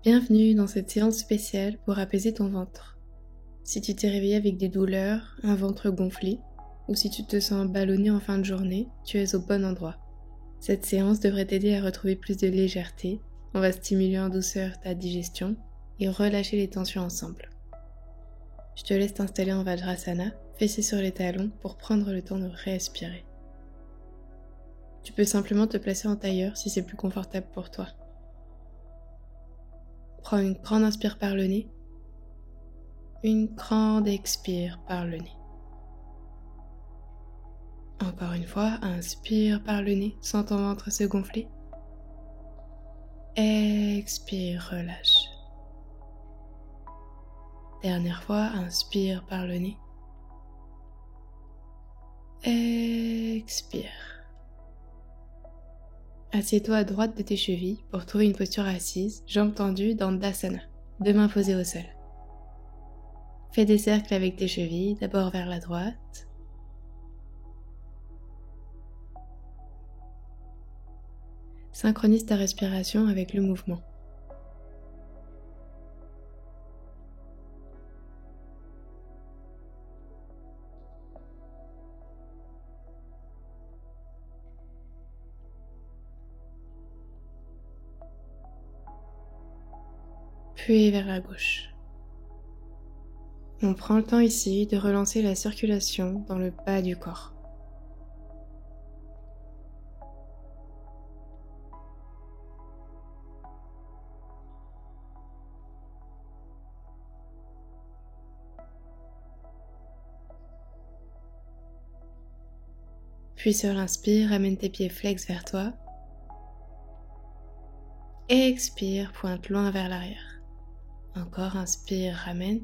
Bienvenue dans cette séance spéciale pour apaiser ton ventre. Si tu t'es réveillé avec des douleurs, un ventre gonflé, ou si tu te sens ballonné en fin de journée, tu es au bon endroit. Cette séance devrait t'aider à retrouver plus de légèreté, on va stimuler en douceur ta digestion et relâcher les tensions ensemble. Je te laisse t'installer en Vajrasana, fessé sur les talons pour prendre le temps de respirer. Tu peux simplement te placer en tailleur si c'est plus confortable pour toi. Prends une grande inspire par le nez, une grande expire par le nez. Encore une fois, inspire par le nez, sens ton ventre se gonfler. Expire, relâche. Dernière fois, inspire par le nez. Expire. Assieds-toi à droite de tes chevilles pour trouver une posture assise, jambes tendues dans Dasana, deux mains posées au sol. Fais des cercles avec tes chevilles, d'abord vers la droite. Synchronise ta respiration avec le mouvement. Puis vers la gauche. On prend le temps ici de relancer la circulation dans le bas du corps. Puis sur l'inspire, ramène tes pieds flex vers toi. Expire, pointe loin vers l'arrière. Encore inspire, ramène.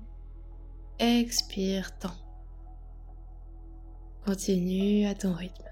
Expire, tends. Continue à ton rythme.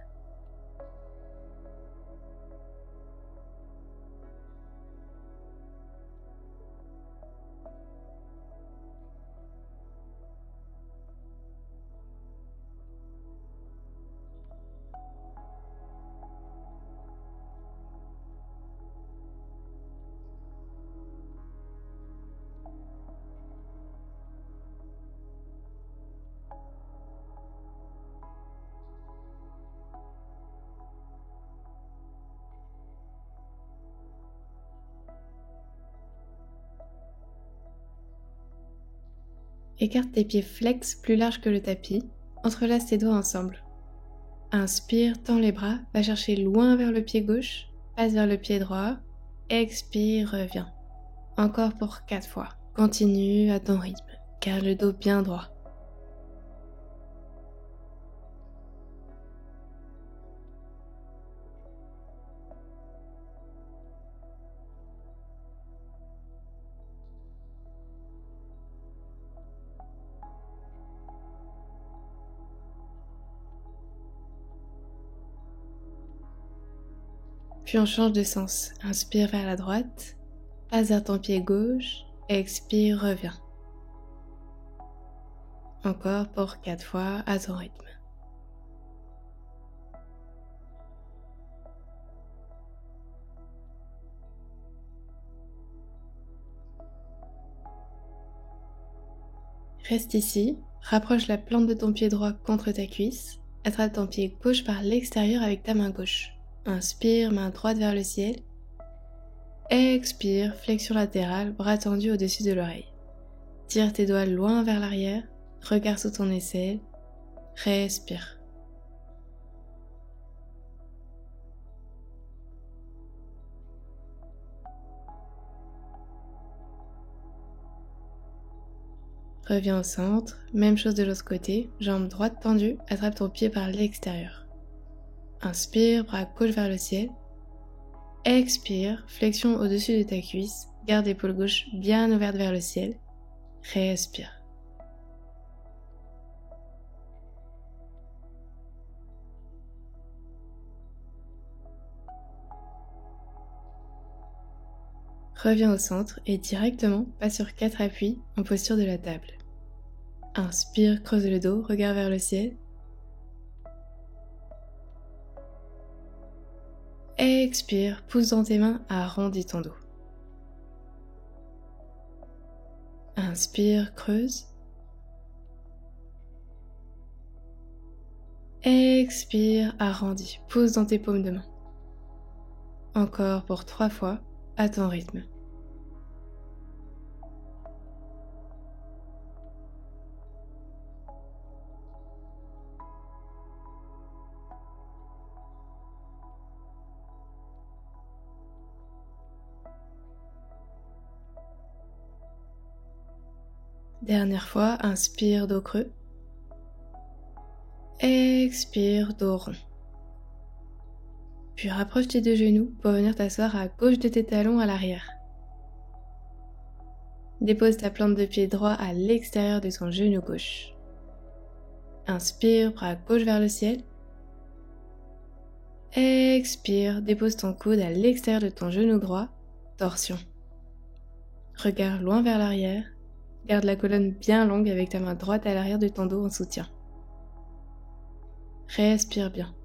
Écarte tes pieds flex plus larges que le tapis, entrelace tes doigts ensemble. Inspire, tends les bras, va chercher loin vers le pied gauche, passe vers le pied droit, expire, reviens. Encore pour 4 fois. Continue à ton rythme, garde le dos bien droit. Puis on change de sens. Inspire vers la droite, passe vers ton pied gauche, expire, reviens. Encore pour 4 fois à ton rythme. Reste ici, rapproche la plante de ton pied droit contre ta cuisse, attrape ton pied gauche par l'extérieur avec ta main gauche. Inspire, main droite vers le ciel. Expire, flexion latérale, bras tendus au-dessus de l'oreille. Tire tes doigts loin vers l'arrière, regard sous ton aisselle, respire. Reviens au centre, même chose de l'autre côté, jambe droite tendue, attrape ton pied par l'extérieur. Inspire, bras gauche vers le ciel. Expire, flexion au-dessus de ta cuisse, garde l'épaule gauche bien ouverte vers le ciel. Respire. Reviens au centre et directement passe sur 4 appuis en posture de la table. Inspire, creuse le dos, regard vers le ciel. Expire, pousse dans tes mains, arrondis ton dos. Inspire, creuse. Expire, arrondis. Pose dans tes paumes de main. Encore pour 3 fois, à ton rythme. Dernière fois, inspire, dos creux. Expire, dos rond. Puis rapproche tes 2 genoux pour venir t'asseoir à gauche de tes talons à l'arrière. Dépose ta plante de pied droit à l'extérieur de ton genou gauche. Inspire, bras gauche vers le ciel. Expire, dépose ton coude à l'extérieur de ton genou droit, torsion. Regard loin vers l'arrière. Garde la colonne bien longue avec ta main droite à l'arrière de ton dos en soutien. Respire bien.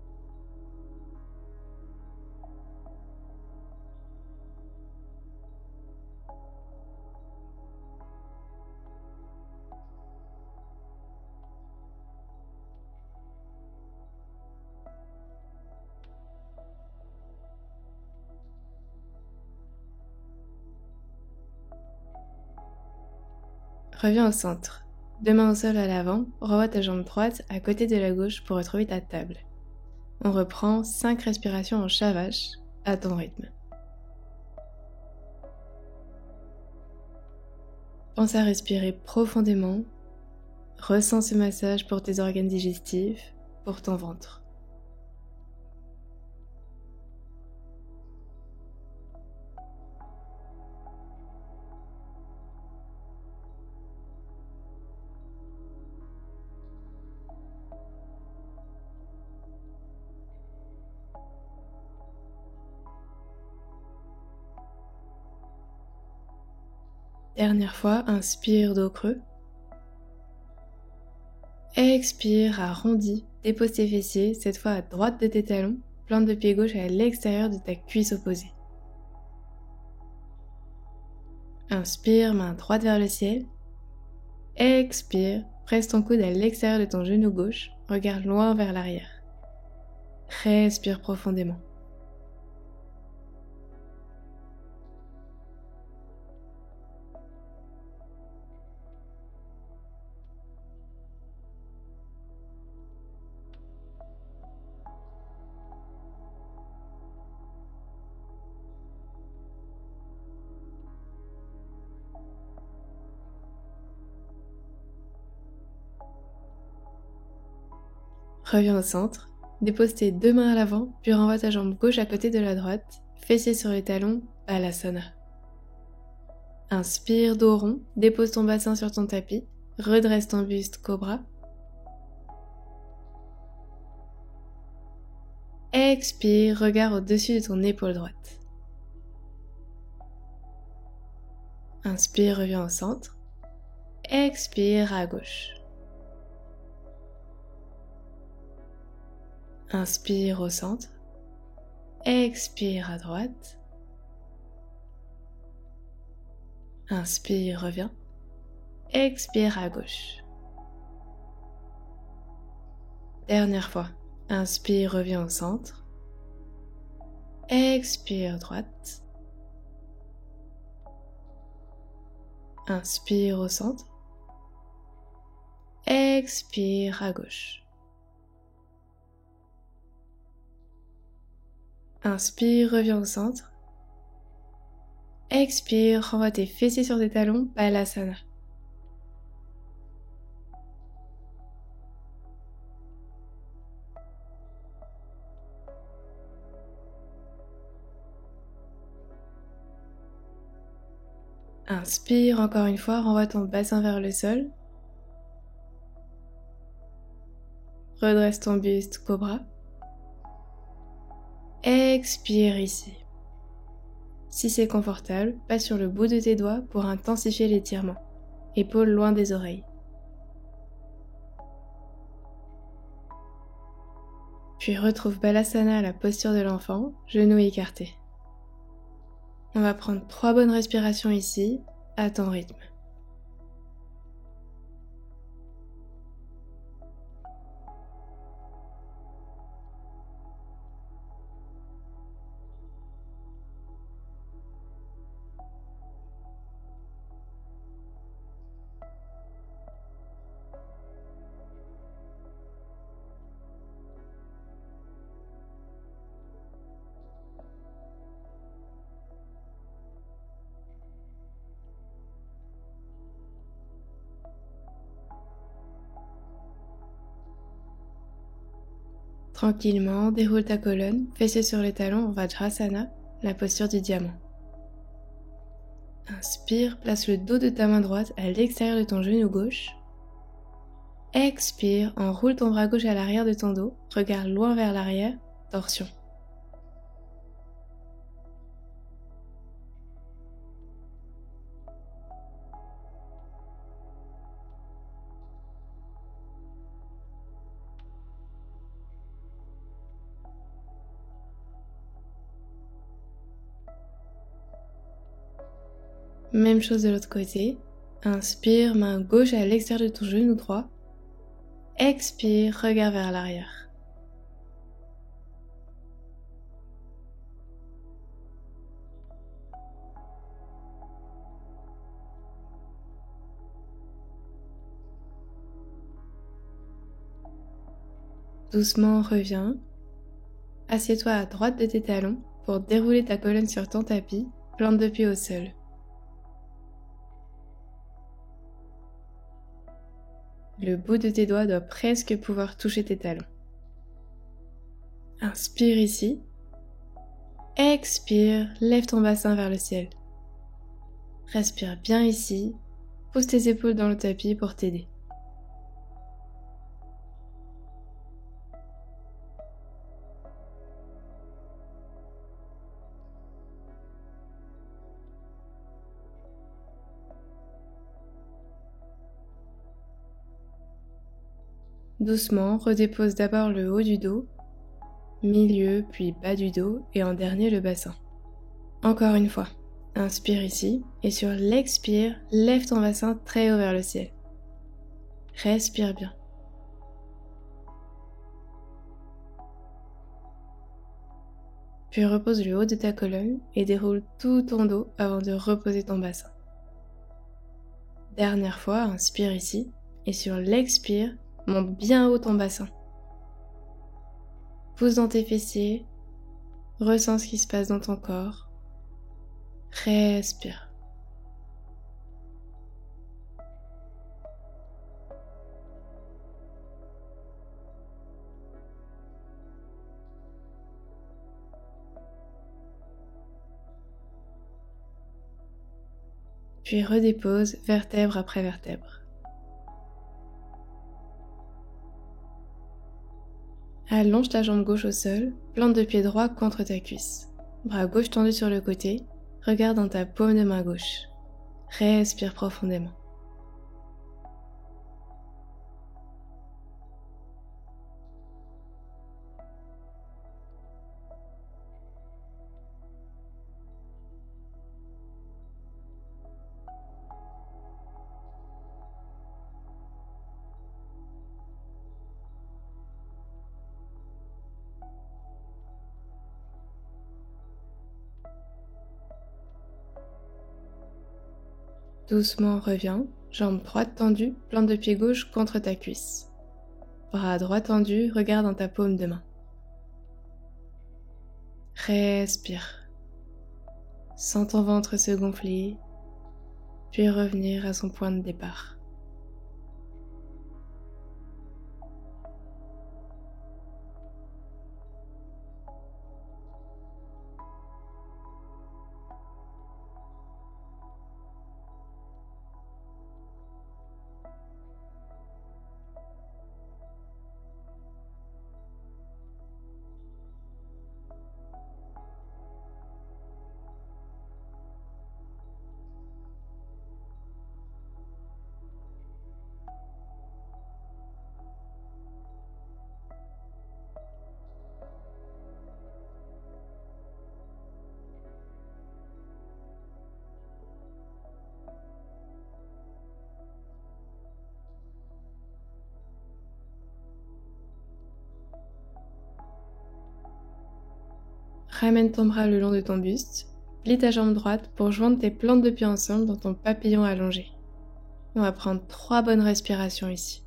Reviens au centre. 2 mains au sol à l'avant, renvoie ta jambe droite à côté de la gauche pour retrouver ta table. On reprend 5 respirations en chat vache, à ton rythme. Pense à respirer profondément. Ressens ce massage pour tes organes digestifs, pour ton ventre. Dernière fois, inspire, dos creux. Expire, arrondis, dépose tes fessiers, cette fois à droite de tes talons, plante de pied gauche à l'extérieur de ta cuisse opposée. Inspire, main droite vers le ciel. Expire, presse ton coude à l'extérieur de ton genou gauche, regarde loin vers l'arrière. Respire profondément. Reviens au centre, dépose tes 2 mains à l'avant, puis renvoie ta jambe gauche à côté de la droite, fessiers sur les talons, Balasana. Inspire, dos rond, dépose ton bassin sur ton tapis, redresse ton buste, Cobra. Expire, regard au-dessus de ton épaule droite. Inspire, reviens au centre. Expire à gauche. Inspire au centre. Expire à droite. Inspire, reviens. Expire à gauche. Dernière fois. Inspire, reviens au centre. Expire, droite. Inspire au centre. Expire à gauche. Inspire, reviens au centre. Expire, renvoie tes fessiers sur tes talons, Balasana. Inspire encore une fois, renvoie ton bassin vers le sol. Redresse ton buste, Cobra. Expire ici. Si c'est confortable, passe sur le bout de tes doigts pour intensifier l'étirement. Épaules loin des oreilles. Puis retrouve Balasana à la posture de l'enfant, genoux écartés. On va prendre 3 bonnes respirations ici, à ton rythme. Tranquillement, déroule ta colonne, fessiers sur les talons en Vajrasana, la posture du diamant. Inspire, place le dos de ta main droite à l'extérieur de ton genou gauche. Expire, enroule ton bras gauche à l'arrière de ton dos, regarde loin vers l'arrière, torsion. Même chose de l'autre côté. Inspire, main gauche à l'extérieur de ton genou droit. Expire, regard vers l'arrière. Doucement, reviens. Assieds-toi à droite de tes talons pour dérouler ta colonne sur ton tapis, plante de pied au sol. Le bout de tes doigts doit presque pouvoir toucher tes talons. Inspire ici. Expire, lève ton bassin vers le ciel. Respire bien ici. Pose tes épaules dans le tapis pour t'aider. Doucement, redépose d'abord le haut du dos, milieu puis bas du dos et en dernier le bassin. Encore une fois, inspire ici et sur l'expire, lève ton bassin très haut vers le ciel. Respire bien. Puis repose le haut de ta colonne et déroule tout ton dos avant de reposer ton bassin. Dernière fois, inspire ici et sur l'expire, monte bien haut ton bassin. Pousse dans tes fessiers, ressens ce qui se passe dans ton corps. Respire. Puis redépose vertèbre après vertèbre. Allonge ta jambe gauche au sol, plante de pied droit contre ta cuisse. Bras gauche tendu sur le côté, regarde dans ta paume de main gauche. Respire profondément. Doucement reviens, jambe droite tendue, plante de pied gauche contre ta cuisse. Bras droit tendu, regarde dans ta paume de main. Respire. Sens ton ventre se gonfler, puis revenir à son point de départ. Ramène ton bras le long de ton buste, plie ta jambe droite pour joindre tes plantes de pied ensemble dans ton papillon allongé. On va prendre 3 bonnes respirations ici.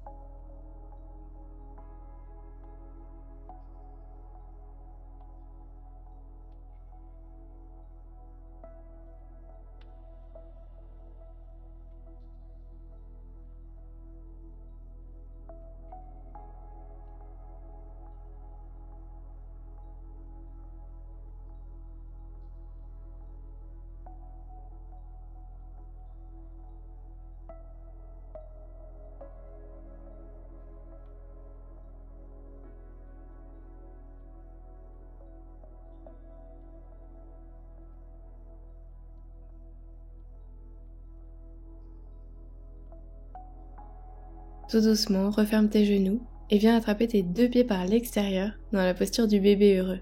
Tout doucement, referme tes genoux et viens attraper tes 2 pieds par l'extérieur dans la posture du bébé heureux.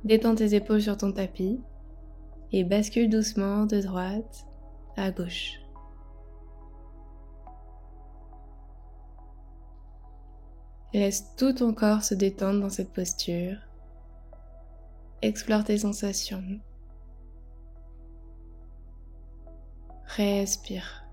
Détends tes épaules sur ton tapis et bascule doucement de droite à gauche. Laisse tout ton corps se détendre dans cette posture. Explore tes sensations. Respire.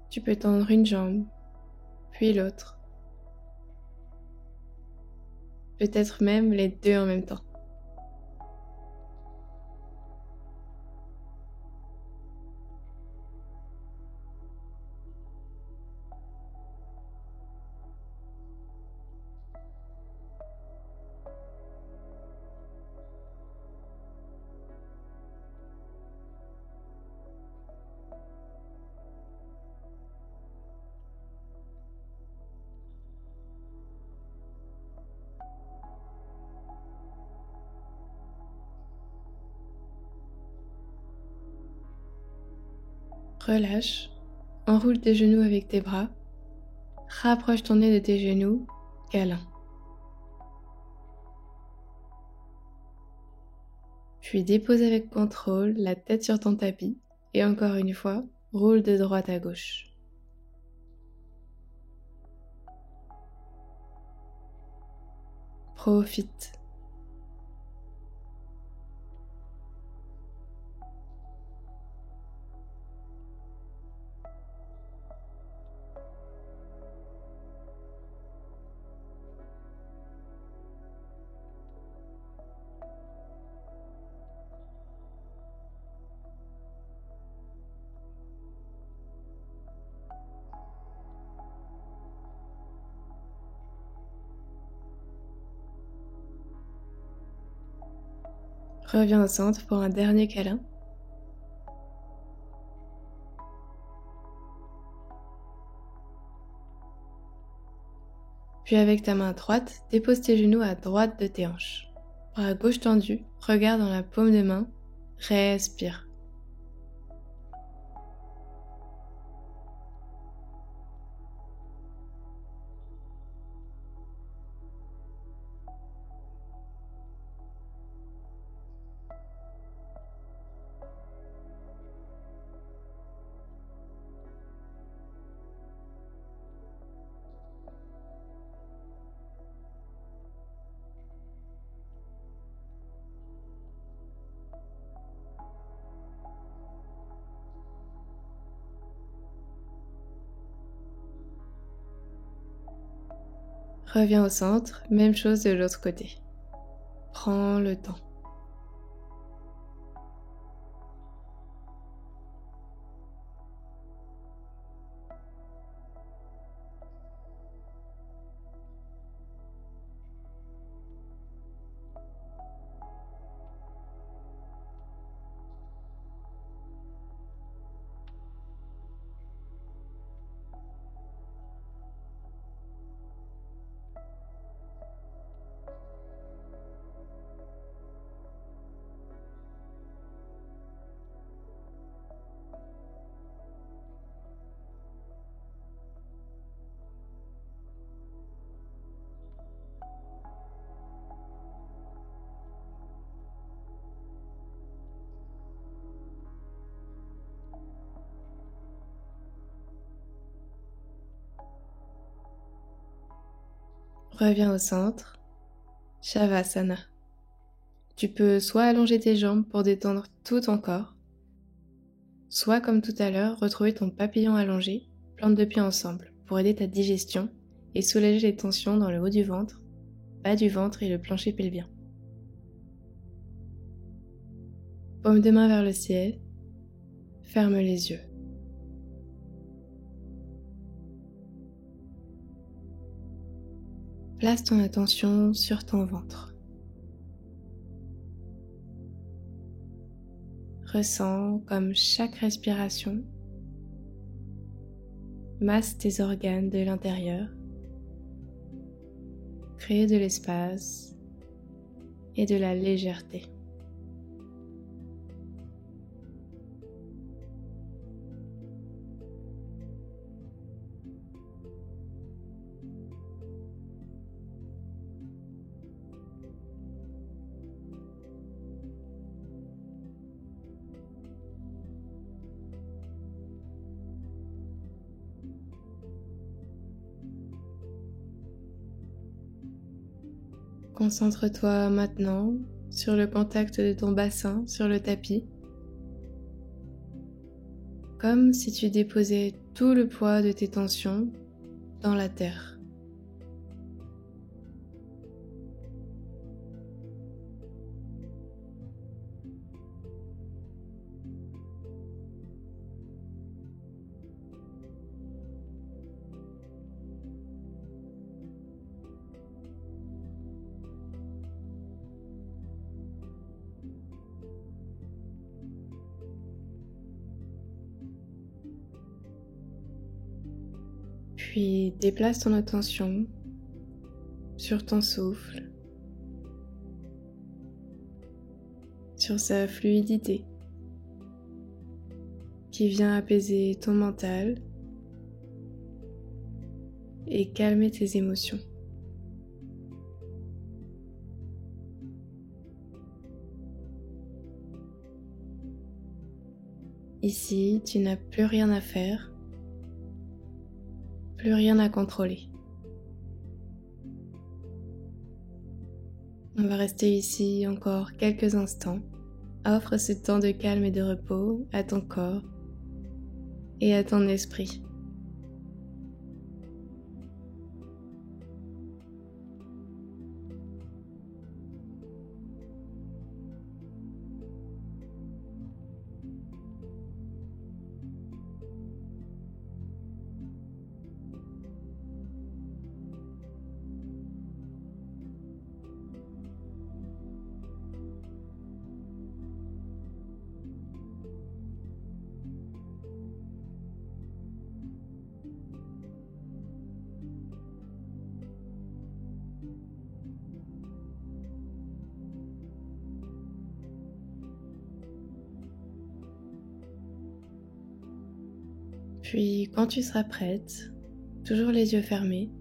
Tu peux tendre une jambe, puis l'autre. Peut-être même les 2 en même temps. Relâche, enroule tes genoux avec tes bras, rapproche ton nez de tes genoux, câlin. Puis dépose avec contrôle la tête sur ton tapis et encore une fois, roule de droite à gauche. Profite. Reviens au centre pour un dernier câlin. Puis avec ta main droite, dépose tes genoux à droite de tes hanches. Bras gauche tendu, regarde dans la paume de main, respire. Reviens au centre, même chose de l'autre côté. Prends le temps. Reviens au centre, Shavasana. Tu peux soit allonger tes jambes pour détendre tout ton corps, soit comme tout à l'heure, retrouver ton papillon allongé, plante de pieds ensemble, pour aider ta digestion et soulager les tensions dans le haut du ventre, bas du ventre et le plancher pelvien. Paume de main vers le ciel, ferme les yeux. Place ton attention sur ton ventre. Ressens comme chaque respiration masse tes organes de l'intérieur, crée de l'espace et de la légèreté. Concentre-toi maintenant sur le contact de ton bassin sur le tapis, comme si tu déposais tout le poids de tes tensions dans la terre. Puis déplace ton attention sur ton souffle, sur sa fluidité qui vient apaiser ton mental et calmer tes émotions. Ici, tu n'as plus rien à faire. Plus rien à contrôler. On va rester ici encore quelques instants. Offre ce temps de calme et de repos à ton corps et à ton esprit. Puis, quand tu seras prête, toujours les yeux fermés,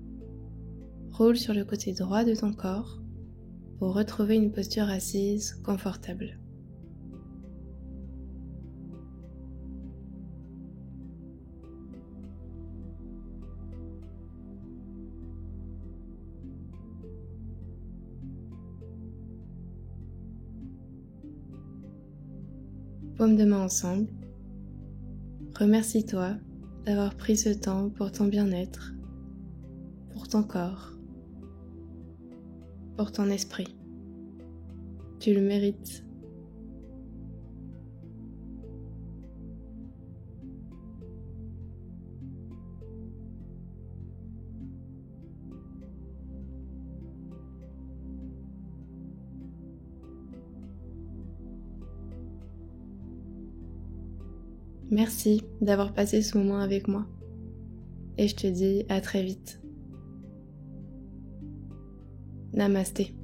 roule sur le côté droit de ton corps pour retrouver une posture assise confortable. Paume de main ensemble. Remercie-toi d'avoir pris ce temps pour ton bien-être, pour ton corps, pour ton esprit. Tu le mérites. Merci d'avoir passé ce moment avec moi et je te dis à très vite. Namasté.